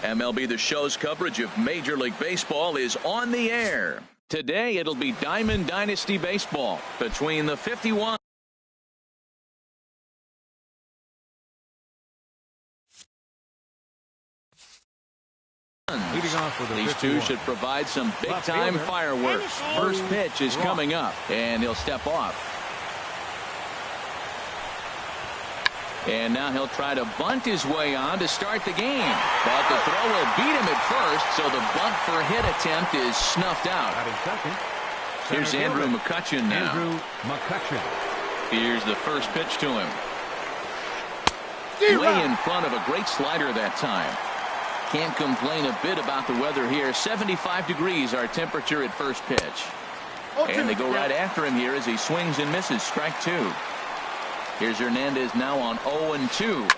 MLB The Show's coverage of Major League Baseball is on the air. Today it'll be Diamond Dynasty Baseball between the 51. These two should provide some big-time fireworks. First pitch is coming up, and he'll step off. And now he'll try to bunt his way on to start the game. But the throw will beat him at first, so the bunt for hit attempt is snuffed out. Here's Andrew McCutchen now. Here's the first pitch to him. Way in front of a great slider that time. Can't complain a bit about the weather here. 75 degrees our temperature at first pitch. And they go right after him here as he swings and misses. Strike two. Here's Hernandez now on 0-2.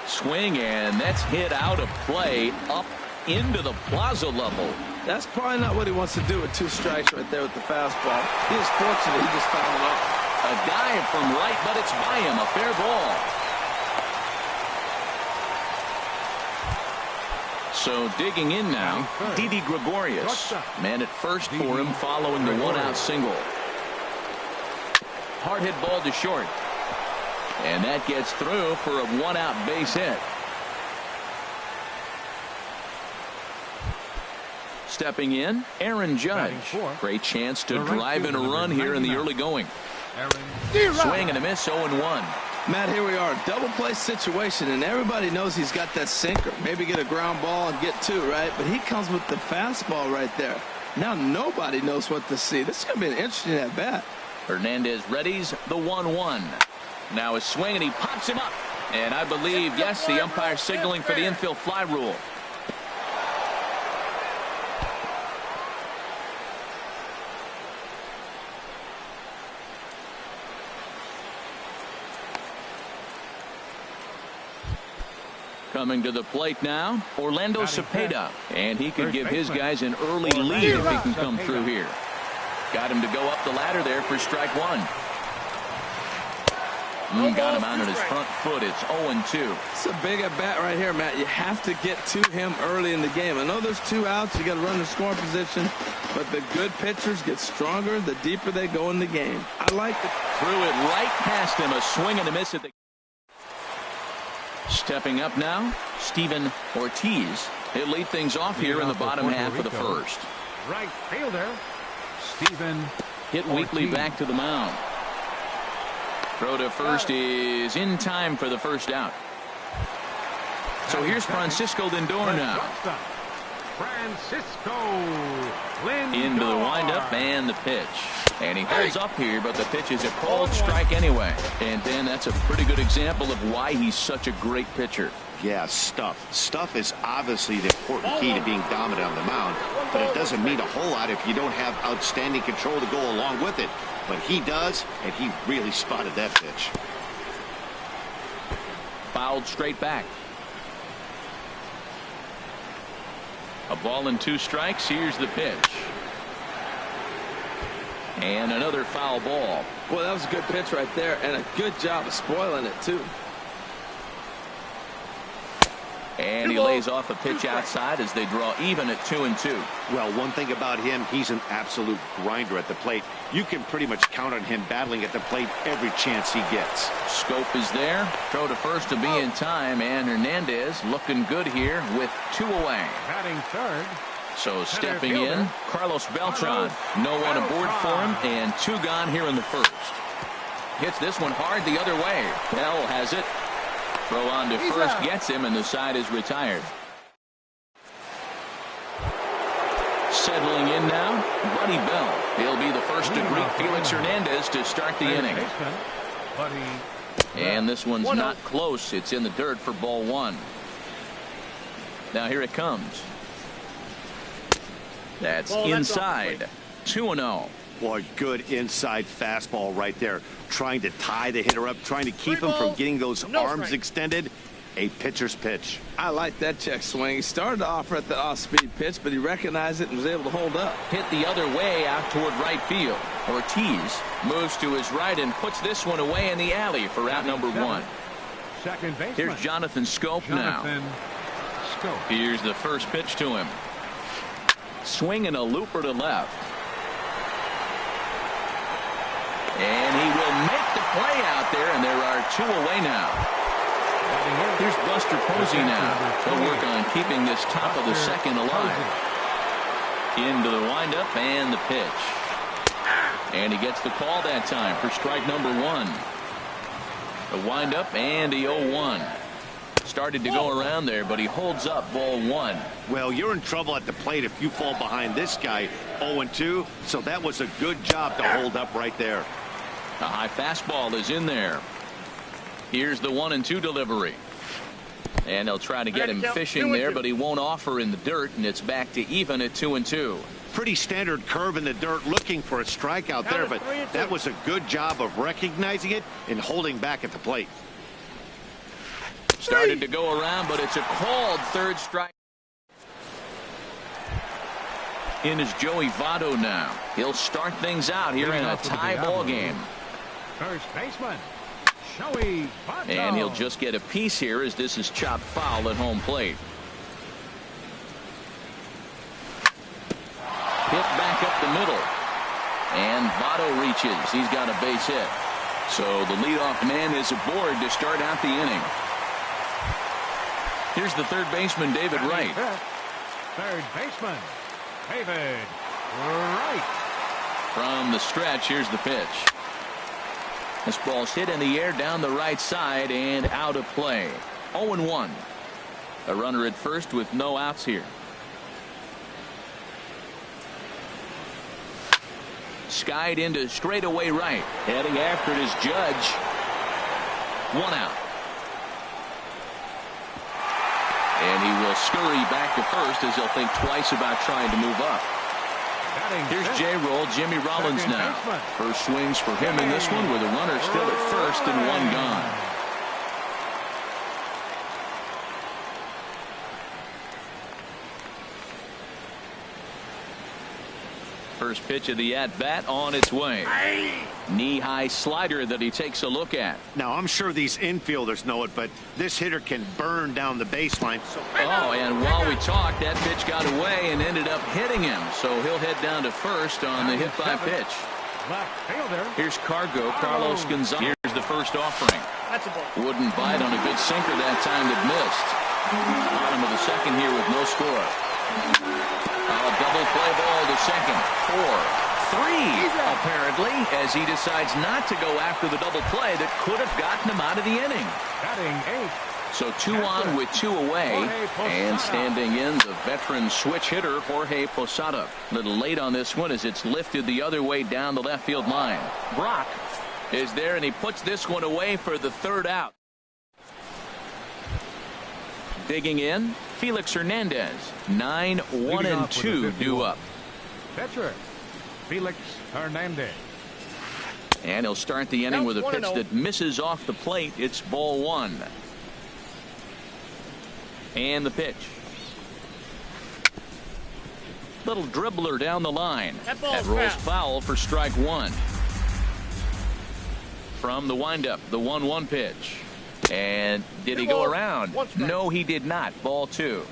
Swing, and that's hit out of play up into the plaza level. That's probably not what he wants to do with two strikes right there with the fastball. He is fortunate he just found it out. A dive from right, but it's by him. A fair ball. So digging in now, Didi Gregorius. Man at first for him following the one-out single. Hard hit ball to short. And that gets through for a one-out base hit. Stepping in, Aaron Judge. Great chance to drive in a run here in the early going. Swing and a miss, 0-1. Matt, here we are, double play situation, and everybody knows he's got that sinker. Maybe get a ground ball and get two, right? But he comes with the fastball right there. Now nobody knows what to see. This is going to be an interesting at bat. Hernandez readies the 1-1. Now a swing, and he pops him up. And I believe, yes, the umpire signaling for the infield fly rule. Coming to the plate now, Orlando Cepeda. And he could give his guys an early lead if he can come through here. Got him to go up the ladder there for strike one. Got him out on his front foot. It's 0-2. It's a big at bat right here, Matt. You have to get to him early in the game. I know there's two outs. You got to run the scoring position. But the good pitchers get stronger the deeper they go in the game. I like it. Threw it right past him. A swing and a miss at the. Stepping up now, Steven Ortiz. He'll lead things off here in the bottom half of the first. Right fielder, Steven hit weakly back to the mound. Throw to first is in time for the first out. So here's Francisco Lindor now. Francisco Lindor. Into the windup and the pitch. And he holds up here, but the pitch is a called strike anyway. And then that's a pretty good example of why he's such a great pitcher. Yeah, stuff. Stuff is obviously the important key to being dominant on the mound, but it doesn't mean a whole lot if you don't have outstanding control to go along with it. But he does, and he really spotted that pitch. Fouled straight back. A ball and two strikes. Here's the pitch. And another foul ball. Well, that was a good pitch right there, and a good job of spoiling it, too. And he lays off a pitch outside as they draw even at 2-2. Well, one thing about him, he's an absolute grinder at the plate. You can pretty much count on him battling at the plate every chance he gets. Scope is there. Throw to first to be in time, and Hernandez looking good here with two away. Batting third. So stepping in, Carlos Beltran. No one aboard for him, and two gone here in the first. Hits this one hard the other way. Bell has it. Throw on to first gets him, and the side is retired. Settling in now, Buddy Bell. He'll be the first to greet Felix Hernandez to start the inning. And this one's not close. It's in the dirt for ball one. Now here it comes. That's inside. 2-0. Boy, good inside fastball right there. Trying to tie the hitter up, trying to keep him from getting those arms extended. A pitcher's pitch. I like that check swing. He started off at the off-speed pitch, but he recognized it and was able to hold up. Hit the other way out toward right field. Ortiz moves to his right and puts this one away in the alley for out number one. Second baseman. Here's Jonathan Scope now. go. Here's the first pitch to him. Swinging a looper to left. And he will make the play out there, and there are 2 away now. Here's Buster Posey now. He'll work on keeping this top of the second alive. Into the windup and the pitch. And he gets the call that time for strike number 1. The windup and the 0-1. Started to go around there, but he holds up ball 1. Well, you're in trouble at the plate if you fall behind this guy 0-2. So that was a good job to hold up right there. A high fastball is in there. Here's the 1-2 delivery. And they'll try to get him fishing there, but he won't offer in the dirt, and it's back to even at 2-2. Pretty standard curve in the dirt, looking for a strikeout there, but that was a good job of recognizing it and holding back at the plate. Started to go around, but it's a called third strike. In is Joey Votto now. He'll start things out here in a tie ball game. First baseman, Joey Votto. And he'll just get a piece here as this is chopped foul at home plate. Hit back up the middle. And Votto reaches. He's got a base hit. So the leadoff man is aboard to start out the inning. Here's the third baseman, David Wright. Third baseman, David Wright. From the stretch, here's the pitch. This ball's hit in the air down the right side and out of play. 0-1. A runner at first with no outs here. Skied into straightaway right. Heading after it is Judge. 1 out. And he will scurry back to first as he'll think twice about trying to move up. Here's J-Roll, Jimmy Rollins now. First swings for him in this one with a runner still at first and 1 gone. First pitch of the at-bat on its way. Knee-high slider that he takes a look at. Now, I'm sure these infielders know it, but this hitter can burn down the baseline. Oh, and while we talked, that pitch got away and ended up hitting him. So he'll head down to first on the hit by pitch. Here's Cargo, Carlos Gonzalez. Here's the first offering. Wouldn't bite on a good sinker that time that missed. Bottom of the second here with no score. A double play ball to second. 4-3 apparently, as he decides not to go after the double play that could have gotten him out of the inning. So 2 on with 2 away, and standing in the veteran switch hitter Jorge Posada. A little late on this one as it's lifted the other way down the left field line. Brock is there, and he puts this one away for the 3rd out. Digging in, Felix Hernandez. 9-1-2 due up. Pitcher, Felix Hernandez. And he'll start the inning with a pitch that misses off the plate. It's ball 1. And the pitch. Little dribbler down the line. That rolls foul for strike 1. From the windup, the 1-1 pitch. And did he go around? No, he did not. Ball 2.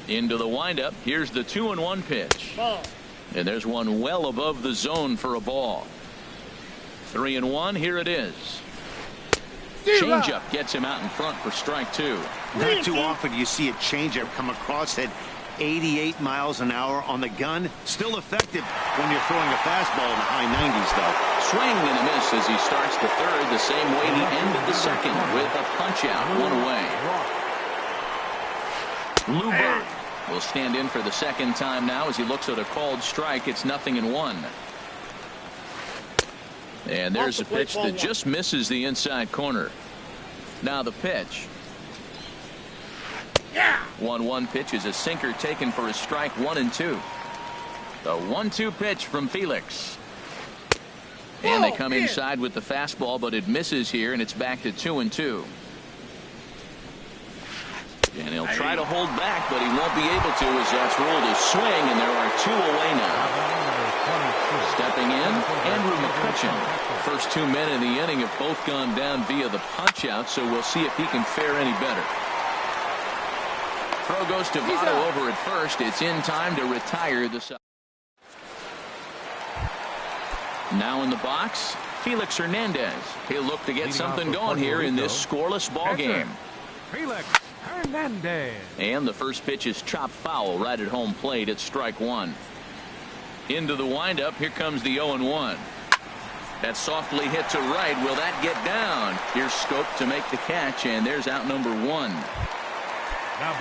Into the windup. Here's the 2-1 pitch. And there's one well above the zone for a ball. 3-1. Here it is. Changeup gets him out in front for strike 2. Not too often you see a changeup come across at 88 miles an hour on the gun. Still effective when you're throwing a fastball in the high 90s, though. Swing and a miss as he starts the 3rd, the same way he ended the 2nd with a punch out, 1 away. Lou Brock will stand in for the 2nd time now as he looks at a called strike. It's 0-1. And there's a pitch that just misses the inside corner. Now the pitch. 1-1 pitch is a sinker taken for a strike 1-2. The 1-2 pitch from Felix. And they come inside with the fastball, but it misses here, and it's back to 2-2. And he'll try to hold back, but he won't be able to as that's rolled a swing, and there are 2 away now. Stepping in, Andrew McCutchen. First 2 men in the inning have both gone down via the punch out, so we'll see if he can fare any better. Throw goes to Votto over at first. It's in time to retire the side. Now in the box, Felix Hernandez. He'll look to get something going here in this scoreless ball game. Felix Hernandez. And the first pitch is chopped foul right at home plate at strike one. Into the windup. Here comes the 0-1. That softly hit to right. Will that get down? Here's Scope to make the catch, and there's out number one.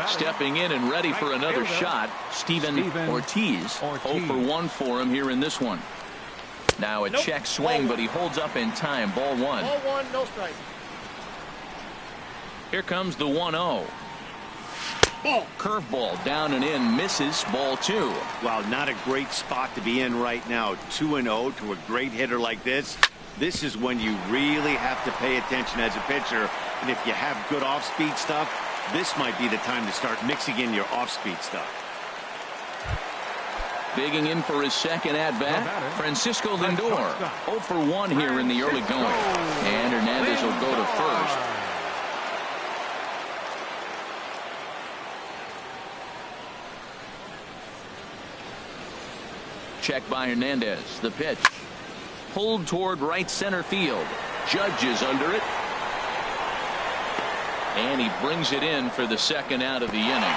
Stepping in and ready for another shot, Steven Ortiz. 0 for 1 for him here in this one. Now a check swing, but he holds up in time. Ball one. Ball one, no strike. Here comes the 1-0. Curveball down and in, misses. Ball two. Wow, not a great spot to be in right now. 2-0 to a great hitter like this. This is when you really have to pay attention as a pitcher. And if you have good off-speed stuff, this might be the time to start mixing in your off-speed stuff. Digging in for his second at-bat, Francisco Lindor. 0 for 1 here in the early going. And Hernandez will go to first. Check by Hernandez. The pitch. Pulled toward right center field. Judge is under it. And he brings it in for the second out of the inning.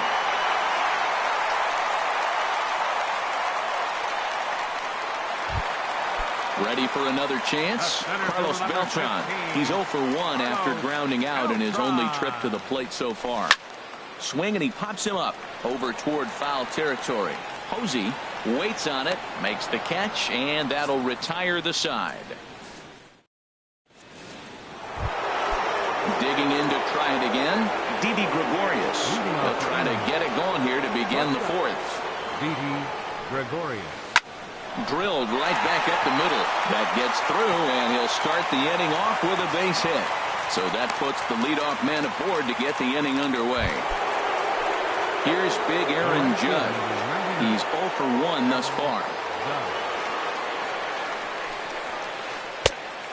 Ready for another chance? Carlos Beltran. He's 0 for 1 after grounding out in his only trip to the plate so far. Swing, and he pops him up over toward foul territory. Posey waits on it, makes the catch, and that'll retire the side. Digging in to try it again, Didi Gregorius. He'll try to get it going here to begin the fourth. Didi Gregorius. Drilled right back up the middle. That gets through, and he'll start the inning off with a base hit. So that puts the leadoff man aboard to get the inning underway. Here's big Aaron Judge. He's 0 for 1 thus far.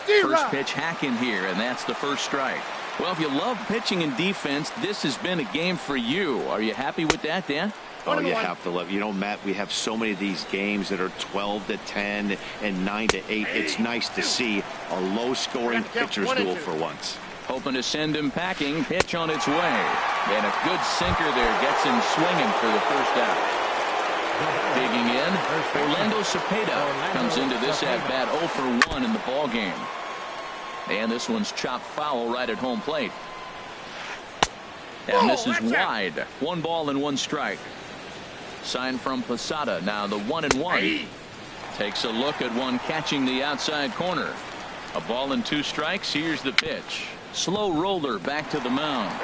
First pitch hacking here, and that's the first strike. Well, if you love pitching and defense, this has been a game for you. Are you happy with that, Dan? Oh, you have to love. You know, Matt, we have so many of these games that are 12-10 and 9-8. It's nice to see a low-scoring pitcher's duel for once. Hoping to send him packing. Pitch on its way. And a good sinker there gets him swinging for the first out. Digging in, Orlando Cepeda comes into this at-bat 0 for 1 in the ball game. And this one's chopped foul right at home plate. And this is wide. 1 ball and 1 strike. Sign from Posada. Now the 1-1. Takes a look at one catching the outside corner. A ball and 2 strikes. Here's the pitch. Slow roller back to the mound.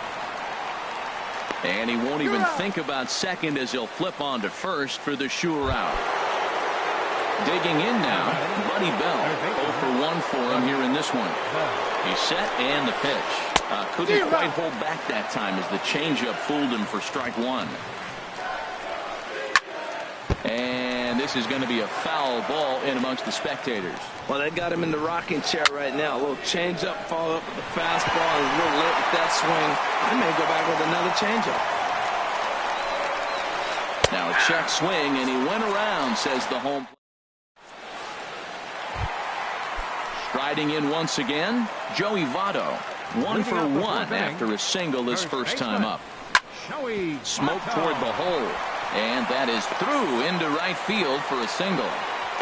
And he won't even think about second as he'll flip on to first for the sure out. Digging in now, Buddy Bell. 0 for 1 for him here in this one. He's set, and the pitch. Couldn't quite hold back that time as the changeup fooled him for strike one. And this is going to be a foul ball in amongst the spectators. Well, they got him in the rocking chair right now. A little changeup, follow up with the fastball. He's a little late with that swing. They may go back with another changeup. Now a check swing, and he went around, says the home. Striding in once again, Joey Votto. 1 for 1 after a single his first time up. Smoke toward the hole. And that is through into right field for a single.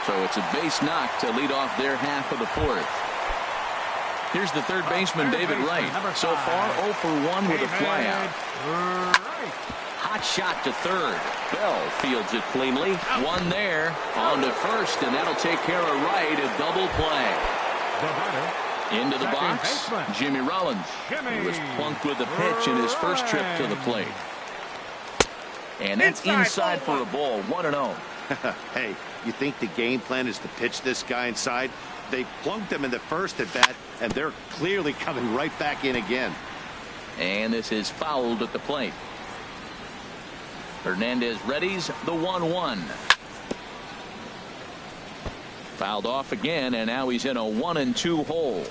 So it's a base knock to lead off their half of the fourth. Here's the third baseman, David Wright. So far, 0 for 1 with a flyout. Hot shot to third. Bell fields it cleanly. One there. On to first, and that'll take care of Wright. A double play. Into the box, Jimmy Rollins. He was plunked with a pitch in his first trip to the plate. And that's inside for a ball. 1-0. Hey, you think the game plan is to pitch this guy inside? They plunked him in the first at bat, and they're clearly coming right back in again. And this is fouled at the plate. Hernandez readies the 1-1. Fouled off again, and now he's in a 1-2 hole.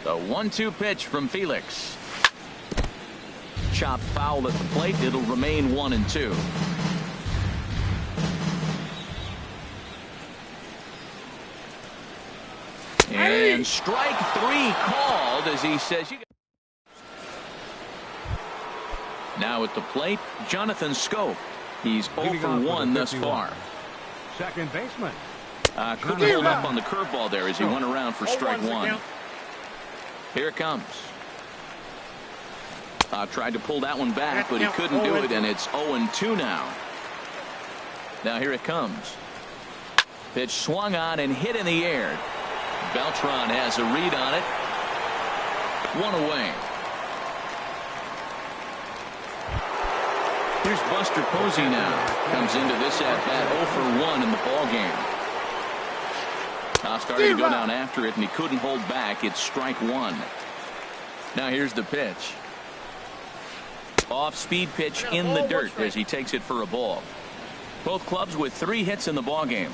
The 1-2 pitch from Felix. chop foul at the plate. It'll remain 1-2. And strike 3 called as he says you. Now at the plate, Jonathan Schoop. He's 0 for 1 thus far. Second baseman. Couldn't hold up on the curveball there as he went around for strike 1. Here it comes. Tried to pull that one back, but he couldn't do it, and it's 0-2 now. Now here it comes. Pitch swung on and hit in the air. Beltran has a read on it. 1 away. Here's Buster Posey now. Comes into this at-bat 0 for 1 in the ballgame. Starting to go down after it, and he couldn't hold back. It's strike 1. Now here's the pitch. Off-speed pitch in the dirt as he takes it for a ball. Both clubs with 3 hits in the ballgame.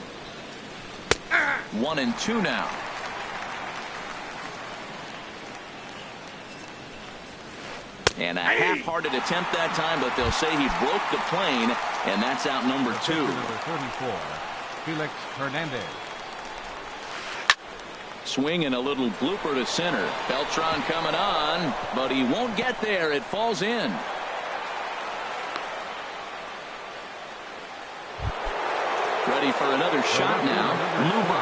1-2 now. And a half-hearted attempt that time, but they'll say he broke the plane, and that's out number 2. Number 44, Felix Hernandez. Swing and a little blooper to center. Beltran coming on, but he won't get there. It falls in. Ready for another shot now. Luba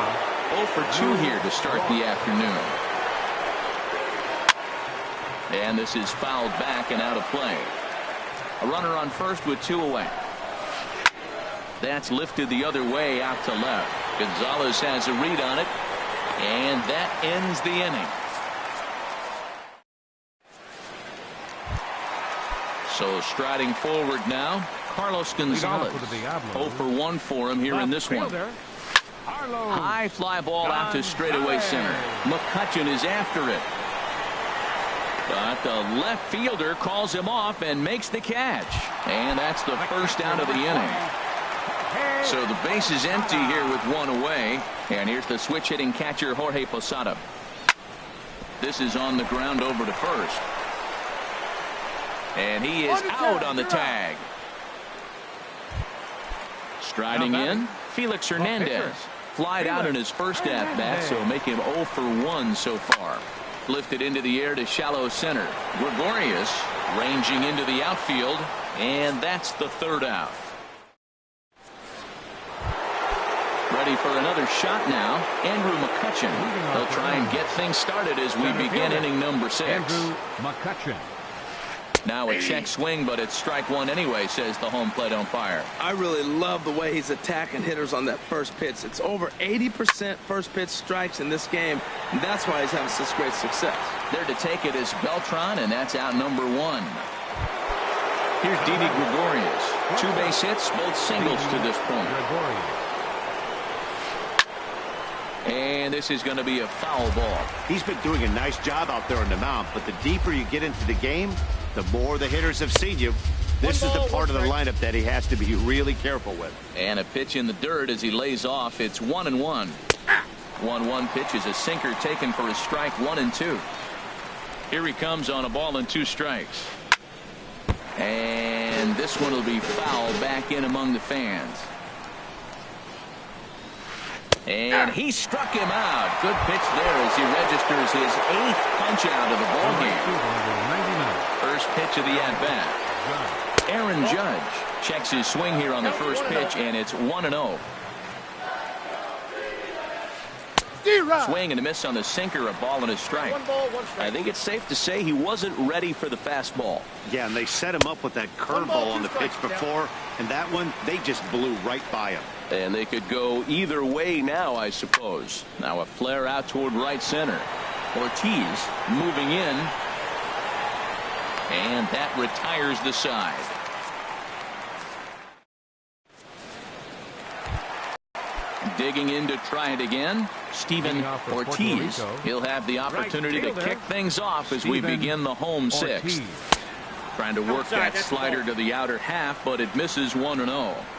0 for 2 here to start the afternoon. And this is fouled back and out of play. A runner on first with 2 away. That's lifted the other way out to left. Gonzalez has a read on it. And that ends the inning. So striding forward now, Carlos Gonzalez. 0 for 1 for him here in this one. High fly ball out to straightaway center. McCutchen is after it. But the left fielder calls him off and makes the catch. And that's the first out of the inning. So the base is empty here with 1 away. And here's the switch hitting catcher Jorge Posada. This is on the ground over to first. And he is out on the tag. Striding in, Felix Hernandez. Flied out in his first at-bat, so make him 0 for 1 so far. Lifted into the air to shallow center. Gregorius ranging into the outfield, and that's the 3rd out. Ready for another shot now, Andrew McCutchen. They'll try and get things started as we begin inning number 6. Andrew McCutchen. Now a check swing, but it's strike 1 anyway, says the home plate umpire. I really love the way he's attacking hitters on that first pitch. It's over 80% first pitch strikes in this game, and that's why he's having such great success. There to take it is Beltran, and that's out number 1. Here's Didi Gregorius. 2 base hits, both singles to this point. And this is going to be a foul ball. He's been doing a nice job out there on the mound, but the deeper you get into the game, the more the hitters have seen you. This is the part of the lineup that he has to be really careful with. And a pitch in the dirt as he lays off. It's 1-1. 1-1 pitch is a sinker taken for a strike. 1-2. Here he comes on a ball and 2 strikes. And this one will be foul back in among the fans. And he struck him out. Good pitch there as he registers his 8th punch out of the ballgame. First pitch of the at-bat. Aaron Judge checks his swing here on the first pitch, and it's 1-0. Swing and a miss on the sinker, a ball and a strike. I think it's safe to say he wasn't ready for the fastball. Yeah, and they set him up with that curveball on the pitch before, and that one, they just blew right by him. And they could go either way now, I suppose. Now a flare out toward right center. Ortiz moving in. And that retires the side. Digging in to try it again, Steven Ortiz. He'll have the opportunity to kick things off as we begin the home 6th. Trying to work that slider to the outer half, but it misses 1-0.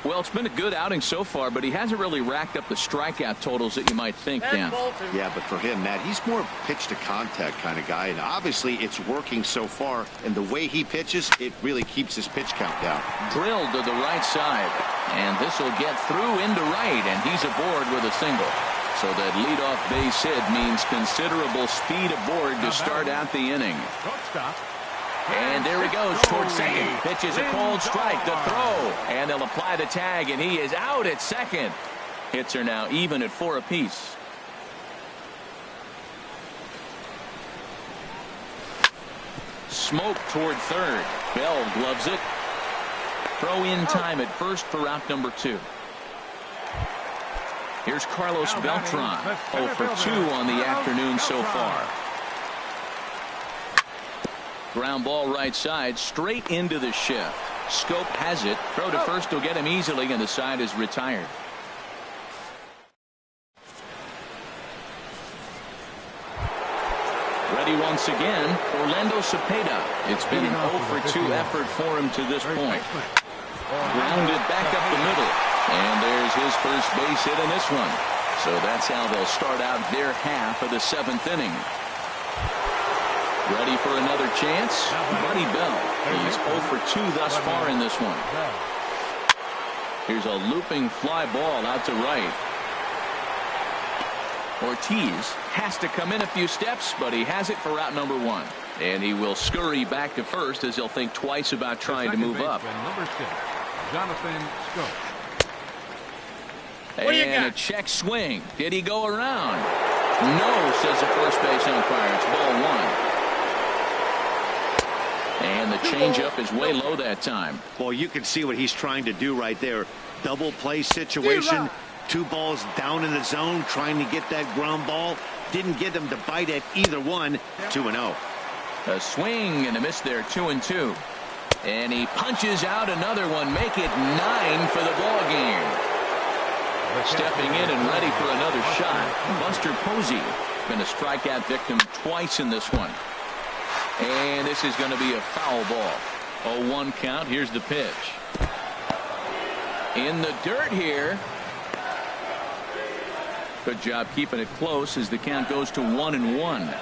Well, it's been a good outing so far, but he hasn't really racked up the strikeout totals that you might think, Dan. Yeah, but for him, Matt, he's more pitch to contact kind of guy, and obviously it's working so far, and the way he pitches, it really keeps his pitch count down. Drilled to the right side, and this will get through into right, and he's aboard with a single. So that leadoff base hit means considerable speed aboard to start out the inning. And there he goes towards second. Pitches a cold strike, the throw, and they'll apply the tag, and he is out at second. Hits are now even at 4 apiece. Smoke toward third. Bell gloves it. Throw in time at first for out number 2. Here's Carlos Beltran, 0 for 2 on the afternoon so far. Ground ball right side, straight into the shift. Scope has it. Throw to first will get him easily, and the side is retired. Ready once again, Orlando Cepeda. It's been an 0 for 2 effort for him to this point. Grounded back up the middle. And there's his first base hit in this one. So that's how they'll start out their half of the 7th inning. Ready for another chance? Buddy Bell. He's 0 for 2 thus far in this one. Here's a looping fly ball out to right. Ortiz has to come in a few steps, but he has it for out number 1. And he will scurry back to first as he'll think twice about trying to move up. Number 6, Jonathan Scope. And a check swing. Did he go around? No, says the first base umpire. It's ball 1. And the changeup is way low that time. Well, you can see what he's trying to do right there. Double play situation. 2 balls down in the zone, trying to get that ground ball. Didn't get him to bite at either one. 2-0. A swing and a miss there. 2-2. And he punches out another one. Make it 9 for the ball game. Stepping in and ready for another shot. Buster Posey. Been a strikeout victim twice in this one. And this is going to be a foul ball. 0-1 count. Here's the pitch. In the dirt here. Good job keeping it close as the count goes to 1-1.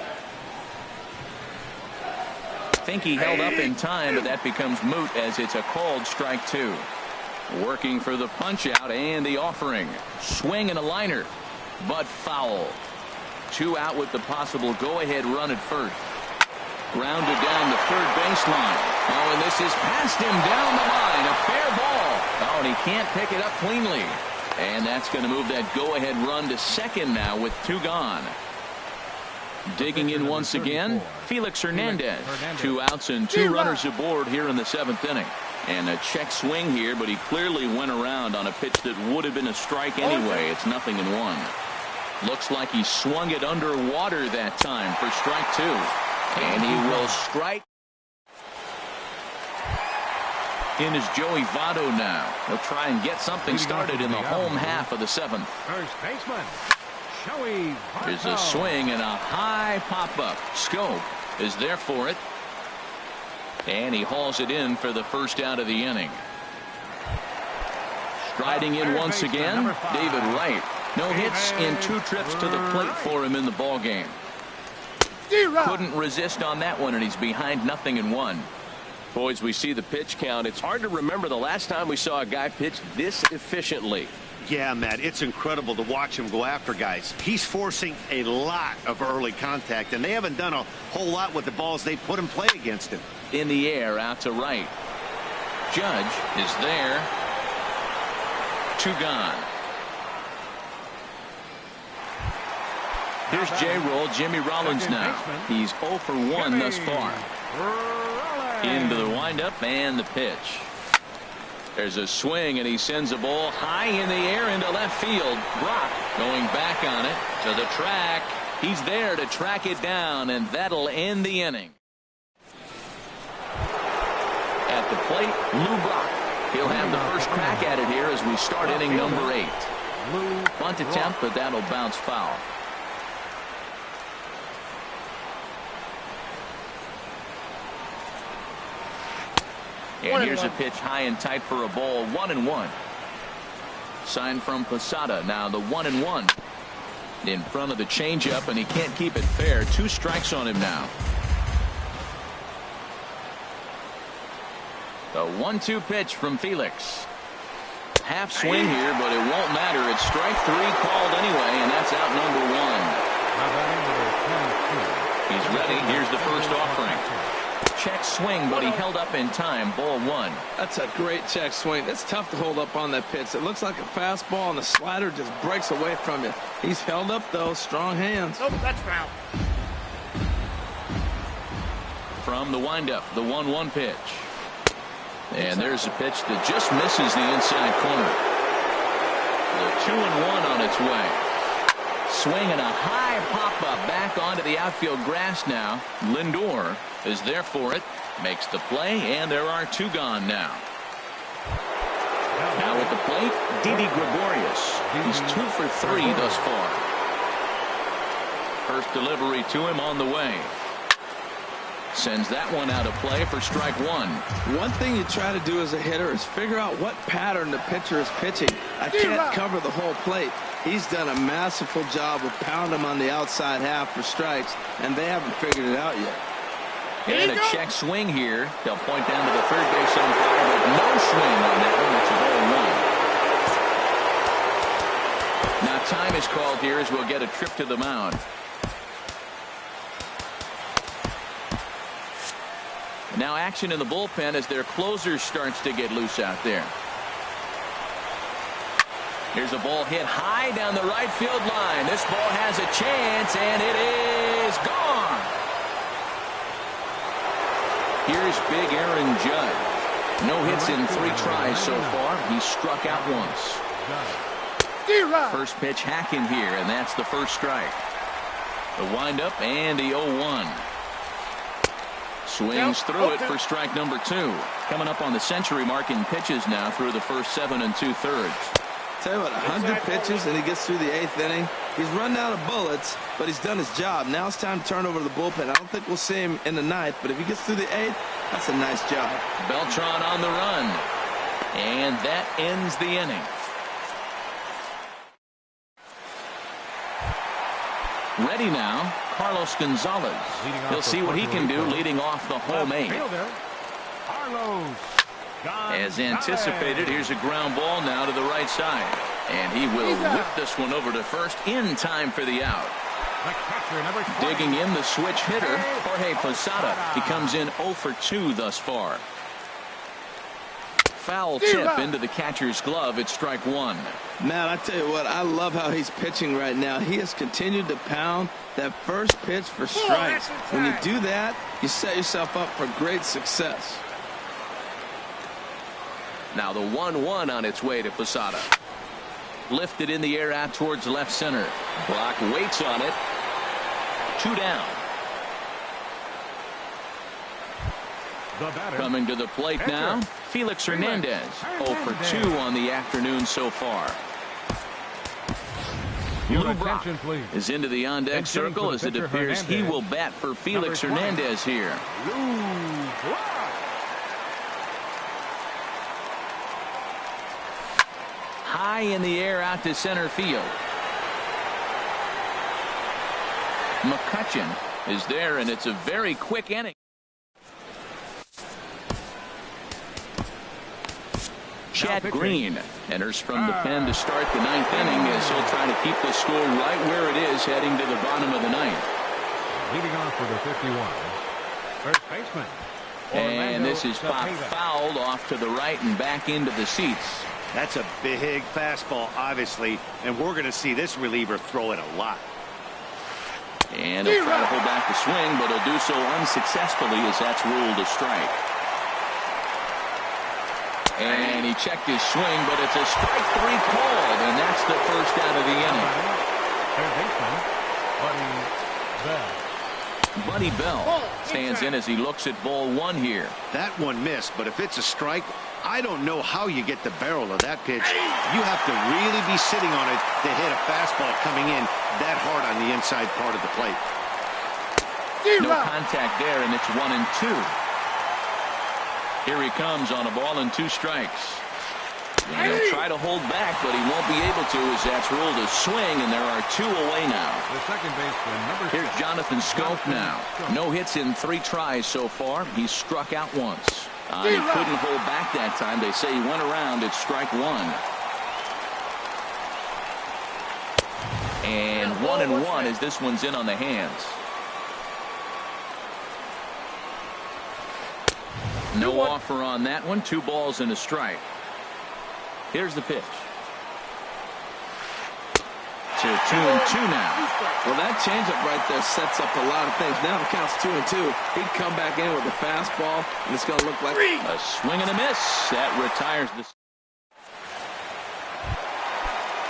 Think he held up in time, but that becomes moot as it's a called strike 2. Working for the punch out and the offering. Swing and a liner, but foul. 2 out with the possible go-ahead run at first. Grounded down the third baseline. Oh, and this is past him down the line. A fair ball. Oh, and he can't pick it up cleanly. And that's going to move that go-ahead run to second now with 2 gone. Digging in once again, Felix Hernandez. 2 outs and 2 runners aboard here in the 7th inning. And a check swing here, but he clearly went around on a pitch that would have been a strike anyway. It's 0-1. Looks like he swung it underwater that time for strike 2. And he will strike. In is Joey Votto now. He'll try and get something started in the home half of the 7th. First baseman, Joey Votto. There's a swing and a high pop-up. Scope is there for it. And he hauls it in for the first out of the inning. Striding in once again, David Wright. No hits in 2 trips to the plate for him in the ballgame. Couldn't resist on that one, and he's behind 0-1. Boys, we see the pitch count. It's hard to remember the last time we saw a guy pitch this efficiently. Yeah, Matt, it's incredible to watch him go after guys. He's forcing a lot of early contact, and they haven't done a whole lot with the balls they put in play against him. In the air, out to right. Judge is there. 2 gone. Here's J-Roll, Jimmy Rollins now. He's 0 for 1 thus far. Into the windup and the pitch. There's a swing, and he sends a ball high in the air into left field. Brock going back on it to the track. He's there to track it down, and that'll end the inning. At the plate, Lou Brock. He'll have the first crack at it here as we start inning number 8. Bunt attempt, but that'll bounce foul. And here's a pitch high and tight for a ball. 1-1. Sign from Posada. Now the 1-1 in front of the changeup, and he can't keep it fair. 2 strikes on him now. The 1-2 pitch from Felix. Half swing here, but it won't matter. It's strike 3 called anyway, and that's out number 1. He's ready. Here's the first offering. Check swing, but he held up in time. Ball 1. That's a great check swing. It's tough to hold up on that pitch. It looks like a fastball, and the slider just breaks away from you. He's held up, though. Strong hands. Nope, that's foul. From the windup, the 1-1 pitch. And there's a pitch that just misses the inside corner. The 2-1 on its way. Swinging a high pop-up back onto the outfield grass now. Lindor is there for it. Makes the play, and there are 2 gone now. Now at the plate, Didi Gregorius. He's 2 for 3 thus far. First delivery to him on the way. Sends that one out of play for strike 1. One thing you try to do as a hitter is figure out what pattern the pitcher is pitching. I can't cover the whole plate. He's done a masterful job of pounding him on the outside half for strikes, and they haven't figured it out yet. And a check swing here. They'll point down to the third base umpire, but no swing on that one. It's a 0-1. Now time is called here as we'll get a trip to the mound. Now action in the bullpen as their closer starts to get loose out there. Here's a ball hit high down the right field line. This ball has a chance, and it is gone. Here's big Aaron Judge. No hits in 3 tries so far. He struck out once. First pitch hacking here, and that's the first strike. The windup and the 0-1. Swings through it for strike number 2. Coming up on the century mark in pitches now through the first 7 2/3. Tell you what, 100 pitches and he gets through the 8th inning. He's run out of bullets, but he's done his job. Now it's time to turn over to the bullpen. I don't think we'll see him in the 9th, but if he gets through the 8th, that's a nice job. Beltran on the run, and that ends the inning. Ready now, Carlos Gonzalez. He'll see what he can do leading off the home 8. As anticipated, here's a ground ball now to the right side. And he will whip this one over to first in time for the out. Digging in the switch hitter, Jorge Posada. He comes in 0 for 2 thus far. Foul tip into the catcher's glove. It's strike 1. Man, I tell you what, I love how he's pitching right now. He has continued to pound that first pitch for strikes. When you do that, you set yourself up for great success. Now the 1-1 on its way to Posada. Lifted in the air out towards left center. Block waits on it. 2 down. Coming to the plate now, Felix Hernandez. 0 for 2 on the afternoon so far. Lou Brock is into the on-deck circle as it appears he will bat for Felix Hernandez here. High in the air out to center field. McCutchen is there, and it's a very quick inning. Chad Green enters from the pen to start the 9th inning as he'll try to keep the score right where it is heading to the bottom of the 9th. Leading off for the 51, first baseman. And this is popped fouled off to the right and back into the seats. That's a big fastball, obviously, and we're going to see this reliever throw it a lot. And he'll try to pull back the swing, but he'll do so unsuccessfully as that's ruled a strike. And he checked his swing, but it's a strike 3 called, and that's the first out of the inning. Buddy Bell stands in as he looks at ball 1 here. That one missed, but if it's a strike, I don't know how you get the barrel of that pitch. You have to really be sitting on it to hit a fastball coming in that hard on the inside part of the plate. No contact there, and it's 1-2. Here he comes on a ball and 2 strikes. And he'll try to hold back, but he won't be able to, as that's ruled a swing, and there are 2 away now. The second baseman, number 6. Here's Jonathan Schoop now. No hits in 3 tries so far. He's struck out once. He couldn't hold back that time. They say he went around at strike 1. And 1-1 as this one's in on the hands. No offer on that one. 2 balls and a strike. Here's the pitch. To 2-2 now. Well, that changeup right there sets up a lot of things. Now the count's 2-2. He'd come back in with a fastball, and it's going to look like a swing and a miss. That retires the.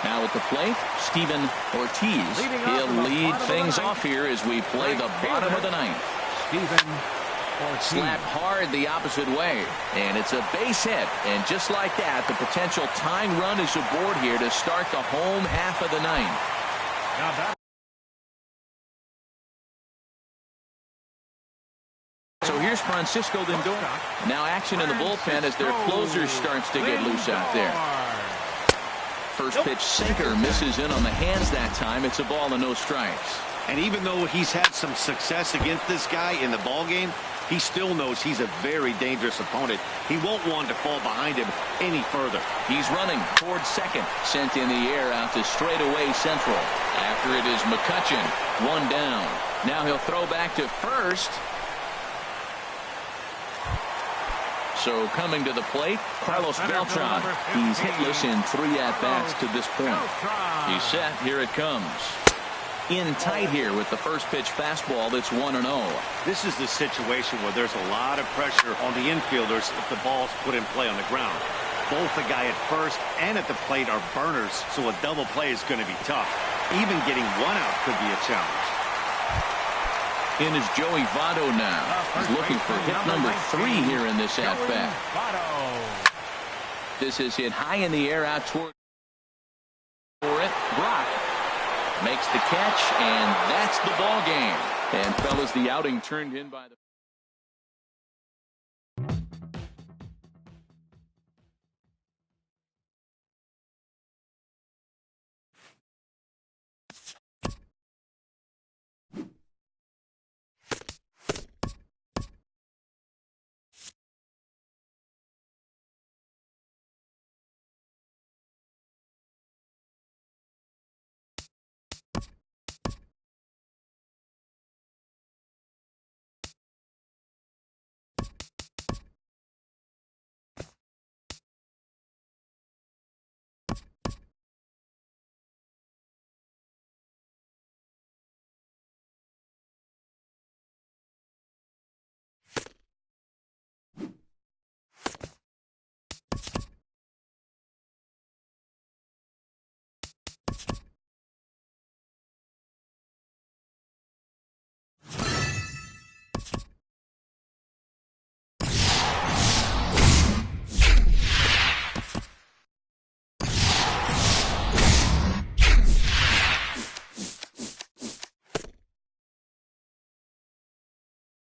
Now at the plate, Steven Ortiz. He'll lead things off here as we play the bottom of the 9th. Steven Ortiz. Slapped hard the opposite way, and it's a base hit. And just like that, the potential tying run is aboard here to start the home half of the 9th. So here's Francisco Lindor. Now action in the bullpen as their closer starts to get loose out there. First pitch sinker misses in on the hands that time. It's a ball and no strikes. And even though he's had some success against this guy in the ballgame, he still knows he's a very dangerous opponent. He won't want to fall behind him any further. He's running towards second. Sent in the air out to straightaway central. After it is McCutchen. 1 down. Now he'll throw back to first. So coming to the plate, Carlos Beltran. He's hitless in 3 at-bats to this point. He's set. Here it comes. In tight here with the first pitch fastball. That's 1-0. This is the situation where there's a lot of pressure on the infielders if the ball's put in play on the ground. Both the guy at first and at the plate are burners, so a double play is going to be tough. Even getting 1 out could be a challenge. In is Joey Votto now. He's looking for hit number 3 here in this at-bat. This is hit high in the air out toward for it. Brock makes the catch, and that's the ball game. And fellas, the outing turned in by the